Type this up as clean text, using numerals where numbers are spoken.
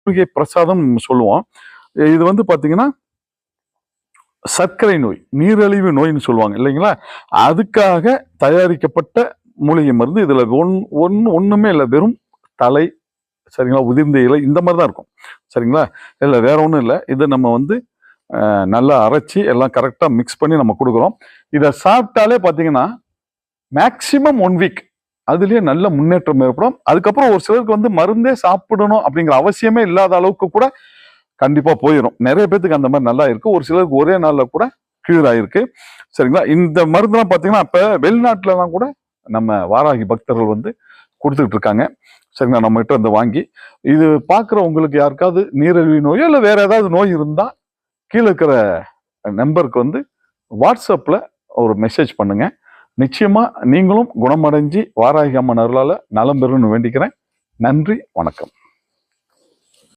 மூலிகை பிரசாதம் சொல்லுவோம். இது வந்து பார்த்தீங்கன்னா சர்க்கரை நோய், நீரிழிவு நோய்னு சொல்லுவாங்க இல்லைங்களா? அதுக்காக தயாரிக்கப்பட்ட மூலிகை மருந்து. இதுல ஒண்ணுமே இல்லை, வெறும் தலை, சரிங்களா, உதிர்ந்த இலை இந்த மாதிரி தான் இருக்கும், சரிங்களா. இல்லை வேற ஒன்றும் இல்லை. இதை நம்ம வந்து நல்லா அரைச்சி எல்லாம் கரெக்டாக மிக்ஸ் பண்ணி நம்ம கொடுக்குறோம். இதை சாப்பிட்டாலே பார்த்தீங்கன்னா மேக்சிமம் 1 வீக் அதுலயே நல்ல முன்னேற்றம் ஏற்படும். அதுக்கப்புறம் ஒரு சிலருக்கு வந்து மருந்தே சாப்பிடணும் அப்படிங்கிற அவசியமே இல்லாத அளவுக்கு கூட கண்டிப்பா போயிடும். நிறைய பேத்துக்கு அந்த மாதிரி நல்லா இருக்கு. ஒரு சிலருக்கு ஒரே நாள்ல கூட கியூர் ஆயிருக்கு, சரிங்களா. இந்த மருந்துலாம் பார்த்தீங்கன்னா இப்ப வெளிநாட்டுலலாம் கூட நம்ம வாராகி பக்தர்கள் வந்து கொடுத்துட்டு இருக்காங்க, சரிங்களா. நம்ம கிட்ட வந்து வாங்கி இது பார்க்குற உங்களுக்கு யாருக்காவது நீரிழிவு நோயோ இல்லை வேற ஏதாவது நோய் இருந்தா கீழே இருக்கிற நம்பருக்கு வந்து வாட்ஸ்அப்ல ஒரு மெசேஜ் பண்ணுங்க. நிச்சயமா நீங்களும் குணமடைஞ்சு வாராகி அம்மன் அருளால நலம் பெறும்னு வேண்டிக்கிறேன். நன்றி, வணக்கம்.